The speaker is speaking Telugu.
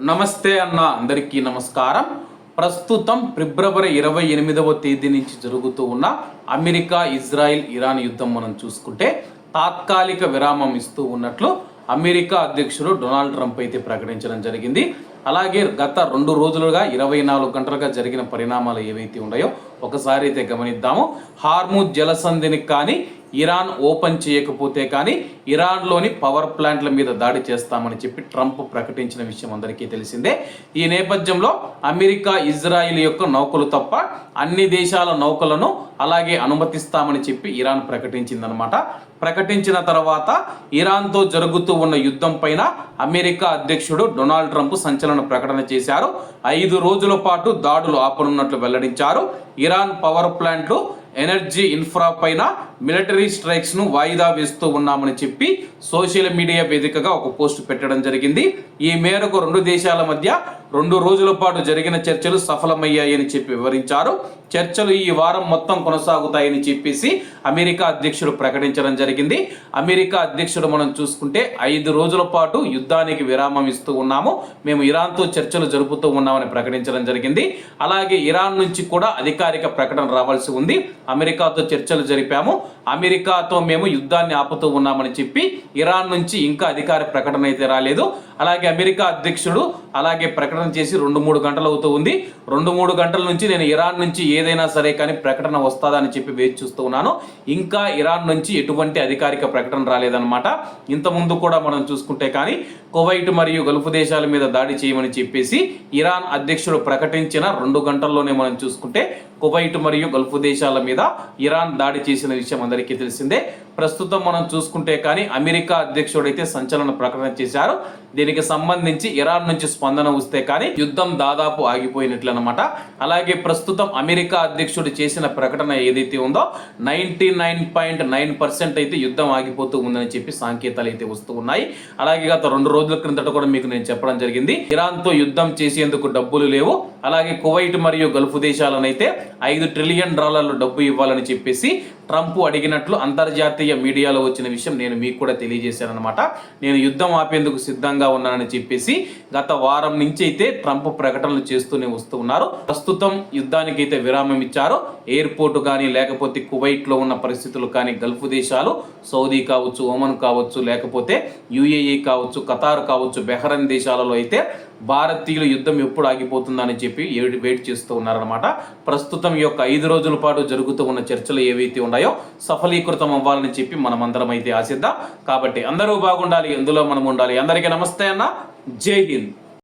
నమస్తే అన్న అందరికీ నమస్కారం. ప్రస్తుతం ఫిబ్రవరి 28వ తేదీ నుంచి జరుగుతూ ఉన్న అమెరికా, ఇజ్రాయిల్, ఇరాన్ యుద్ధం మనం చూసుకుంటే తాత్కాలిక విరామం ఇస్తూ ఉన్నట్లు అమెరికా అధ్యక్షుడు డొనాల్డ్ ట్రంప్ అయితే ప్రకటించడం జరిగింది. అలాగే గత 2 రోజులుగా 24 గంటలుగా జరిగిన పరిణామాలు ఏవైతే ఉన్నాయో ఒకసారి అయితే గమనిద్దాము. హార్ముజ్ జలసంధిని కానీ ఇరాన్ ఓపెన్ చేయకపోతే కానీ ఇరాన్లోని పవర్ ప్లాంట్ల మీద దాడి చేస్తామని చెప్పి ట్రంప్ ప్రకటించిన విషయం అందరికీ తెలిసిందే. ఈ నేపథ్యంలో అమెరికా, ఇజ్రాయిల్ యొక్క నౌకలు తప్ప అన్ని దేశాల నౌకలను అలాగే అనుమతిస్తామని చెప్పి ఇరాన్ ప్రకటించిందనమాట. ప్రకటించిన తర్వాత ఇరాన్తో జరుగుతూ ఉన్న యుద్ధం పైన అమెరికా అధ్యక్షుడు డొనాల్డ్ ట్రంప్ సంచలన ప్రకటన చేశారు. 5 రోజుల పాటు దాడులు ఆపనున్నట్లు వెల్లడించారు. ఇరాన్ పవర్ ప్లాంట్లు, ఎనర్జీ ఇన్ఫ్రా పైన మిలిటరీ స్ట్రైక్స్ ను వాయిదా వేస్తూ ఉన్నామని చెప్పి సోషల్ మీడియా వేదికగా ఒక పోస్ట్ పెట్టడం జరిగింది. ఈ మేరకు 2 దేశాల మధ్య 2 రోజుల పాటు జరిగిన చర్చలు సఫలమయ్యాయని చెప్పి వివరించారు. చర్చలు ఈ వారం మొత్తం కొనసాగుతాయని చెప్పేసి అమెరికా అధ్యక్షుడు ప్రకటించడం జరిగింది. అమెరికా అధ్యక్షుడు మనం చూసుకుంటే 5 రోజుల పాటు యుద్ధానికి విరామం ఇస్తూ ఉన్నాము, మేము ఇరాన్తో చర్చలు జరుపుతూ ఉన్నామని ప్రకటించడం జరిగింది. అలాగే ఇరాన్ నుంచి కూడా అధికారిక ప్రకటన రావాల్సి ఉంది. అమెరికాతో చర్చలు జరిపాము, అమెరికాతో మేము యుద్ధాన్ని ఆపుతూ ఉన్నామని చెప్పి ఇరాన్ నుంచి ఇంకా అధికార ప్రకటన అయితే రాలేదు. అలాగే అమెరికా అధ్యక్షుడు అలాగే ప్రకటన చేసి 2-3 గంటలు అవుతూ ఉంది. 2-3 గంటల నుంచి నేను ఇరాన్ నుంచి ఏదైనా సరే కానీ ప్రకటన వస్తుందా అని చెప్పి వేచి చూస్తూ ఉన్నాను. ఇంకా ఇరాన్ నుంచి ఎటువంటి అధికారిక ప్రకటన రాలేదన్నమాట. ఇంతకుముందు కూడా మనం చూసుకుంటే కానీ కువైట్ మరియు గల్ఫ్ దేశాల మీద దాడి చేయమని చెప్పేసి ఇరాన్ అధ్యక్షుడు ప్రకటించిన 2 గంటల్లోనే మనం చూసుకుంటే కువైట్ మరియు గల్ఫ్ దేశాల మీద ఇరాన్ దాడి చేసిన విషయం అందరికీ తెలిసిందే. ప్రస్తుతం మనం చూసుకుంటే కానీ అమెరికా అధ్యక్షుడు అయితే సంచలన ప్రకటన చేశారు. దీనికి సంబంధించి ఇరాన్ నుంచి స్పందన వస్తే కానీ యుద్ధం దాదాపు ఆగిపోయినట్లు అనమాట. అలాగే ప్రస్తుతం అమెరికా అధ్యక్షుడు చేసిన ప్రకటన ఏదైతే ఉందో 99.9% అయితే యుద్ధం ఆగిపోతూ ఉందని చెప్పి సంకేతాలు అయితే వస్తూ ఉన్నాయి. అలాగే గత 2 రోజుల క్రిందట కూడా మీకు నేను చెప్పడం జరిగింది, ఇరాన్తో యుద్ధం చేసేందుకు డబ్బులు లేవు. అలాగే కువైట్ మరియు గల్ఫ్ దేశాలనైతే $5 ట్రిలియన్ డబ్బు ఇవ్వాలని చెప్పేసి ట్రంప్ అడిగినట్లు అంతర్జాతీయ మీడియాలో వచ్చిన విషయం నేను మీకు కూడా తెలియజేశాను అనమాట. నేను యుద్ధం ఆపేందుకు సిద్ధంగా ఉన్నానని చెప్పేసి గత వారం నుంచి అయితే ట్రంప్ ప్రకటనలు చేస్తూనే వస్తూ ఉన్నారు. ప్రస్తుతం యుద్ధానికి అయితే విరామం ఇచ్చారు. ఎయిర్పోర్ట్ కానీ లేకపోతే కువైట్లో ఉన్న పరిస్థితులు కానీ గల్ఫ్ దేశాలు, సౌదీ కావచ్చు, ఒమన్ కావచ్చు, లేకపోతే యుఏఈ కావచ్చు, ఖతార్ కావచ్చు, బెహ్రెన్ దేశాలలో అయితే భారతీయుల యుద్ధం ఎప్పుడు ఆగిపోతుందని చెప్పి వెయిట్ చేస్తూ ఉన్నారనమాట. ప్రస్తుతం ఈ యొక్క 5 రోజుల పాటు జరుగుతూ ఉన్న చర్చలు ఏవైతే ఉన్నాయో సఫలీకృతం అవ్వాలని చెప్పి మనం అందరం అయితే ఆశిద్దాం. కాబట్టి అందరూ బాగుండాలి, ఎందులో మనం ఉండాలి. అందరికీ నమస్తే అన్న, జై హింద్.